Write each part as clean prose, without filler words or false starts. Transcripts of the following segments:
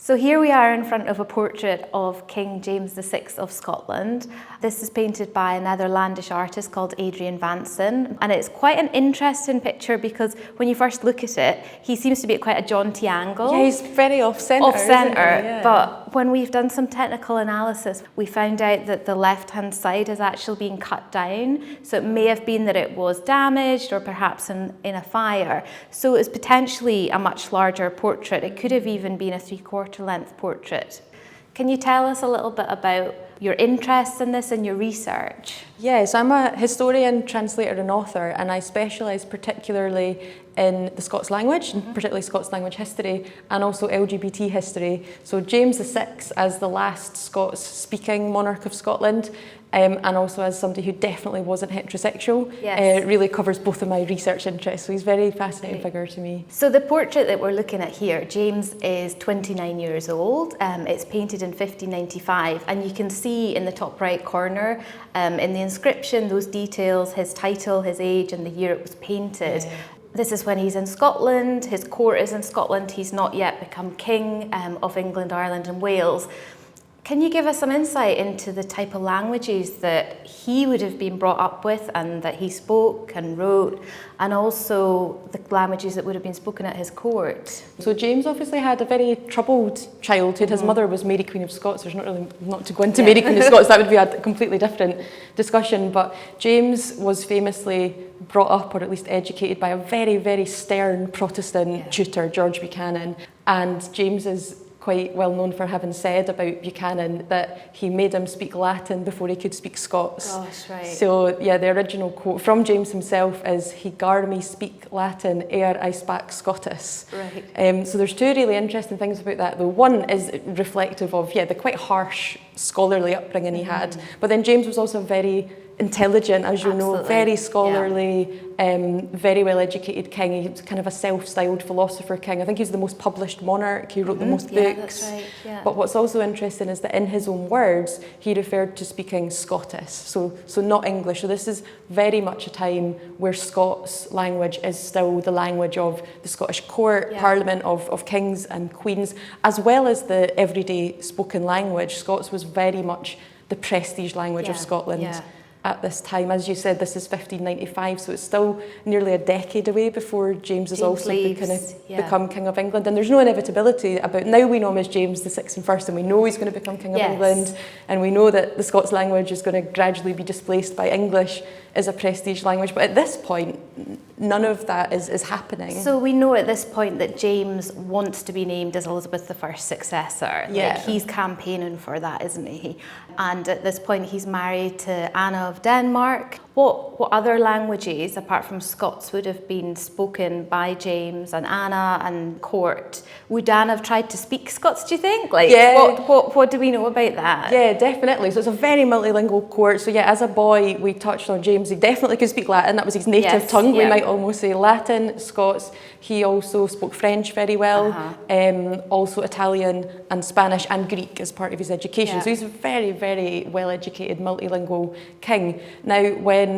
So here we are in front of a portrait of King James VI of Scotland. This is painted by a Netherlandish artist called Adrian Vanson, and it's quite an interesting picture because when you first look at it, he seems to be at quite a jaunty angle. Yeah, he's very off-centre. Off-centre, Yeah. but when we've done some technical analysis, we found out that the left-hand side is actually being cut down. So it may have been that it was damaged or perhaps in a fire. So it's potentially a much larger portrait. It could have even been a 3/4 length portrait. Can you tell us a little bit about your interest in this and your research? Yes, I'm a historian, translator and author, and I specialise particularly in the Scots language, particularly Scots language history, and also LGBT history. So James VI as the last Scots-speaking monarch of Scotland, and also as somebody who definitely wasn't heterosexual, really covers both of my research interests. So he's a very fascinating figure to me. So the portrait that we're looking at here, James is 29 years old. It's painted in 1595, and you can see in the top right corner, in the inscription, those details, his title, his age, and the year it was painted. Yeah. This is when he's in Scotland, his court is in Scotland, he's not yet become king of England, Ireland and Wales. Can you give us some insight into the type of languages that he would have been brought up with and that he spoke and wrote, and also the languages that would have been spoken at his court? So James obviously had a very troubled childhood. His mother was Mary Queen of Scots. There's not to go into Mary Queen of Scots, that would be a completely different discussion. But James was famously brought up, or at least educated, by a very, very stern Protestant tutor, George Buchanan. And James is quite well known for having said about Buchanan that he made him speak Latin before he could speak Scots. Gosh, right. So yeah, the original quote from James himself is, "He gar me speak Latin ere I spak Scottis." Right. So there's two really interesting things about that though. One is reflective of the quite harsh scholarly upbringing he had, but then James was also very intelligent, as you know, very scholarly, very well educated king. He's kind of a self-styled philosopher king. I think he's the most published monarch. He wrote the most books. That's right. Yeah. But what's also interesting is that in his own words, he referred to speaking Scottis, so not English. So this is very much a time where Scots language is still the language of the Scottish court, parliament, of kings and queens, as well as the everyday spoken language. Scots was very much the prestige language of Scotland. At this time. As you said, this is 1595, so it's still nearly a decade away before James is also become King of England. And there's no inevitability about, now we know him as James VI and first, and we know he's going to become King of England, and we know that the Scots language is going to gradually be displaced by English as a prestige language. But at this point, none of that is happening. So we know at this point that James wants to be named as Elizabeth I's successor. Like, he's campaigning for that, isn't he? And at this point, he's married to Anna of Denmark. What other languages, apart from Scots, would have been spoken by James and Anna and court? Would Anna have tried to speak Scots, do you think? What do we know about that? Yeah, definitely. So it's a very multilingual court. So yeah, as a boy, we touched on James. He definitely could speak Latin. That was his native tongue. We might almost say Latin, Scots. He also spoke French very well, also Italian and Spanish and Greek as part of his education. So he's a very, very well-educated, multilingual king. Now, when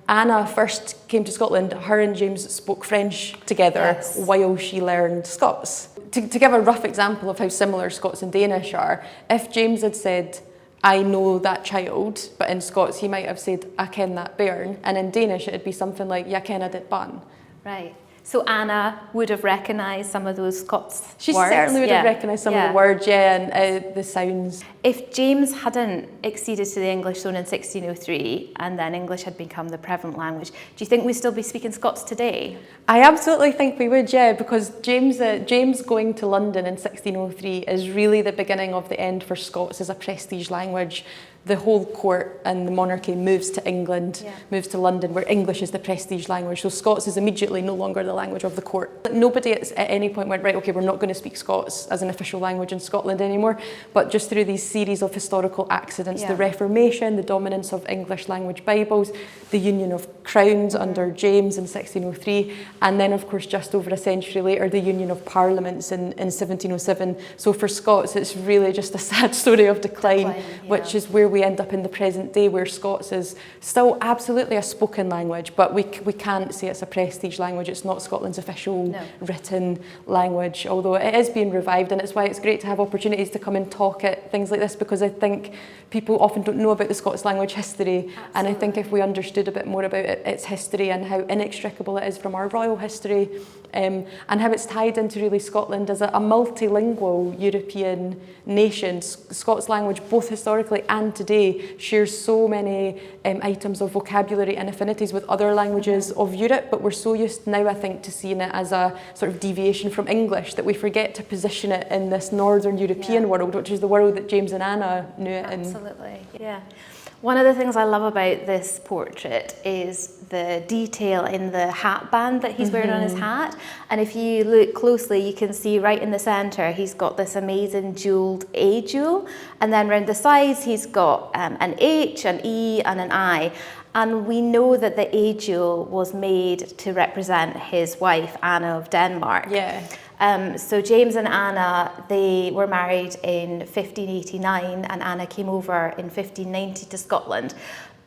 Anna first came to Scotland, her and James spoke French together while she learned Scots. To give a rough example of how similar Scots and Danish are, if James had said, "I know that child," but in Scots he might have said, "I ken that bairn," and in Danish it'd be something like, "Ja kenna dit barn." Right. So Anna would have recognised some of those Scots words? She certainly would have recognised some of the words, and the sounds. If James hadn't acceded to the English zone in 1603 and then English had become the prevalent language, do you think we'd still be speaking Scots today? I absolutely think we would, because James going to London in 1603 is really the beginning of the end for Scots as a prestige language. The whole court and the monarchy moves to England, moves to London, where English is the prestige language. So Scots is immediately no longer the language of the court. Nobody at any point went, right, okay, we're not going to speak Scots as an official language in Scotland anymore. But just through these series of historical accidents, the Reformation, the dominance of English language Bibles, the union of crowned under James in 1603, and then of course just over a century later the Union of Parliaments in 1707. So for Scots it's really just a sad story of decline, which is where we end up in the present day, where Scots is still absolutely a spoken language, but we can't say it's a prestige language. It's not Scotland's official written language, although it is being revived, and it's why it's great to have opportunities to come and talk at things like this, because I think people often don't know about the Scots language history. And I think if we understood a bit more about its history and how inextricable it is from our royal history, and how it's tied into really Scotland as a multilingual European nation. Scots language, both historically and today, shares so many items of vocabulary and affinities with other languages of Europe, but we're so used now, I think, to seeing it as a sort of deviation from English that we forget to position it in this Northern European world, which is the world that James and Anna knew it in. Absolutely, yeah. One of the things I love about this portrait is the detail in the hat band that he's wearing on his hat. And if you look closely, you can see right in the centre, he's got this amazing jewelled A jewel. And then around the sides, he's got an H, an E, and an I. And we know that the A jewel was made to represent his wife, Anna of Denmark. Yeah. So James and Anna, they were married in 1589 and Anna came over in 1590 to Scotland.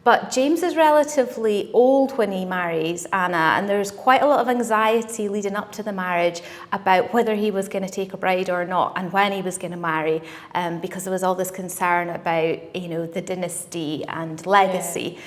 But James is relatively old when he marries Anna, and there's quite a lot of anxiety leading up to the marriage about whether he was going to take a bride or not and when he was going to marry, because there was all this concern about, you know, the dynasty and legacy.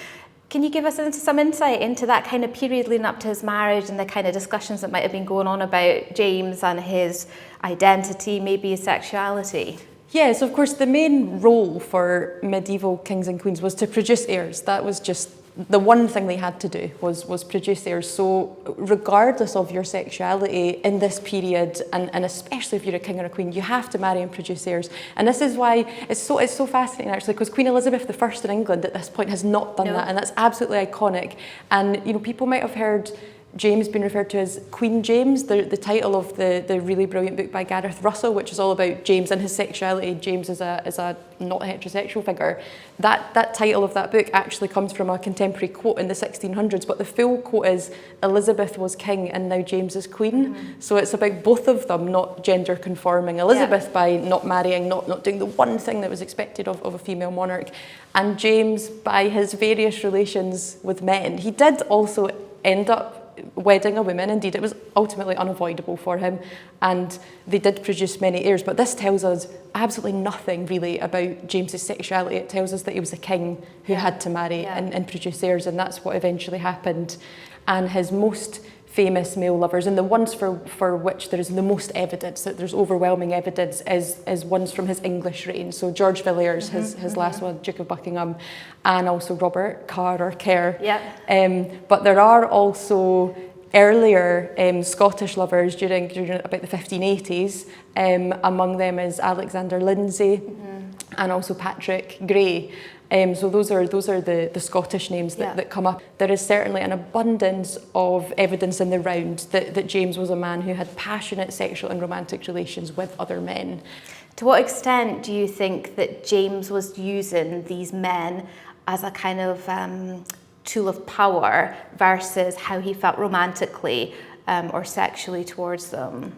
Can you give us some insight into that kind of period leading up to his marriage and the kind of discussions that might have been going on about James and his identity, maybe his sexuality? Yes, of course, the main role for medieval kings and queens was to produce heirs. That was just the one thing they had to do, was produce heirs. So regardless of your sexuality in this period, and especially if you're a king or a queen, you have to marry and produce heirs. And this is why it's so fascinating, actually, because Queen Elizabeth I in England at this point has not done that, and that's absolutely iconic. And you know, people might have heard James being referred to as Queen James, the title of the really brilliant book by Gareth Russell, which is all about James and his sexuality. James is a not heterosexual figure. That title of that book actually comes from a contemporary quote in the 1600s, but the full quote is, Elizabeth was king and now James is queen. So it's about both of them not gender conforming. Elizabeth by not marrying, not doing the one thing that was expected of a female monarch, and James by his various relations with men. He did also end up wedding a woman. Indeed, it was ultimately unavoidable for him, and they did produce many heirs, but this tells us absolutely nothing really about James's sexuality. It tells us that he was a king who had to marry and produce heirs, and that's what eventually happened. And his most famous male lovers, and the ones for which there is the most evidence, that there's overwhelming evidence, is ones from his English reign. So George Villiers, his last one, Duke of Buckingham, and also Robert Kerr. But there are also earlier Scottish lovers during about the 1580s. Among them is Alexander Lindsay and also Patrick Gray. So those are the Scottish names that come up. There is certainly an abundance of evidence in the round that James was a man who had passionate sexual and romantic relations with other men. To what extent do you think that James was using these men as a kind of tool of power versus how he felt romantically or sexually towards them?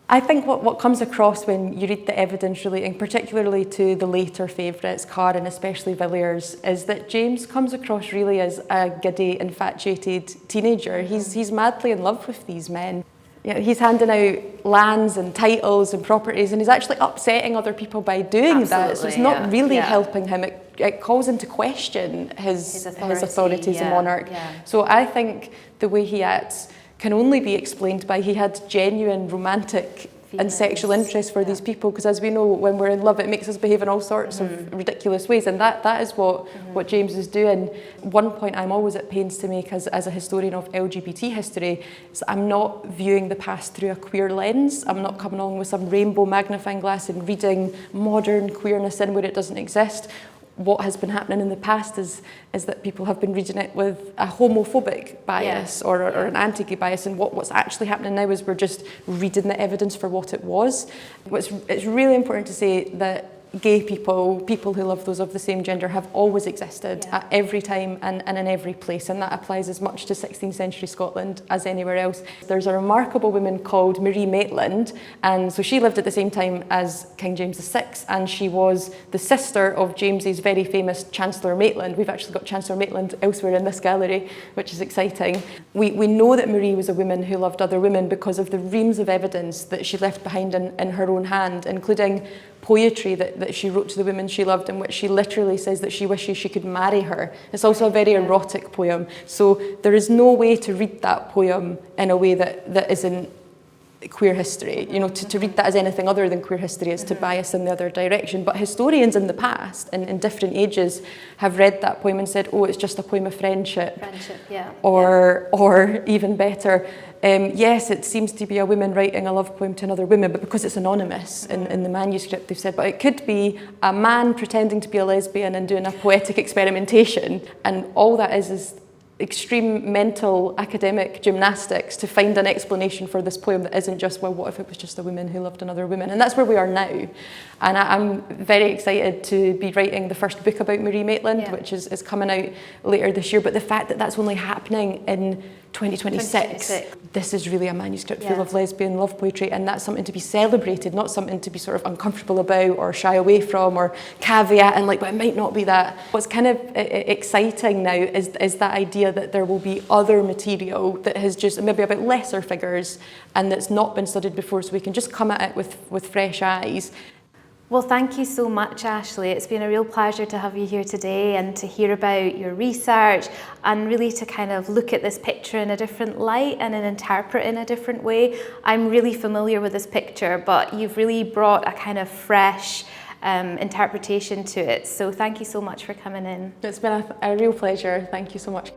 I think what comes across when you read the evidence relating particularly to the later favourites, Carr and especially Villiers, is that James comes across really as a giddy, infatuated teenager. He's madly in love with these men. You know, he's handing out lands and titles and properties, and he's actually upsetting other people by doing that. So it's not really helping him. It calls into question his authority as a monarch. So I think the way he acts can only be explained by he had genuine romantic and sexual interest for these people, because as we know, when we're in love, it makes us behave in all sorts of ridiculous ways, and that is what James is doing. One point I'm always at pains to make as a historian of LGBT history is I'm not viewing the past through a queer lens. I'm not coming along with some rainbow magnifying glass and reading modern queerness in where it doesn't exist. What has been happening in the past is that people have been reading it with a homophobic bias or an anti-gay bias, and what's actually happening now is we're just reading the evidence for what it was. It's really important to say that gay people, people who love those of the same gender, have always existed at every time and in every place, and that applies as much to 16th century Scotland as anywhere else. There's a remarkable woman called Marie Maitland, and so she lived at the same time as King James VI, and she was the sister of James's very famous Chancellor Maitland. We've actually got Chancellor Maitland elsewhere in this gallery, which is exciting. We know that Marie was a woman who loved other women because of the reams of evidence that she left behind in her own hand, including poetry that she wrote to the women she loved, in which she literally says that she wishes she could marry her. It's also a very erotic poem. So there is no way to read that poem in a way that isn't queer history. You know, to read that as anything other than queer history is to bias in the other direction. But historians in the past, in different ages, have read that poem and said, oh, it's just a poem of friendship. Or even better, yes, it seems to be a woman writing a love poem to another woman, but because it's anonymous in the manuscript, they've said, but it could be a man pretending to be a lesbian and doing a poetic experimentation, and all that is extreme mental academic gymnastics to find an explanation for this poem that isn't just, well, what if it was just a woman who loved another woman? And that's where we are now. And I'm very excited to be writing the first book about Marie Maitland, which is coming out later this year. But the fact that that's only happening in 2026, this is really a manuscript full of lesbian love poetry, and that's something to be celebrated, not something to be sort of uncomfortable about or shy away from or caveat and like, but it might not be that. What's kind of exciting now is that idea that there will be other material that has just maybe about lesser figures and that's not been studied before, so we can just come at it with fresh eyes. Well, thank you so much, Ashley. It's been a real pleasure to have you here today and to hear about your research and really to kind of look at this picture in a different light and interpret in a different way. I'm really familiar with this picture, but you've really brought a kind of fresh interpretation to it. So thank you so much for coming in. It's been a real pleasure. Thank you so much.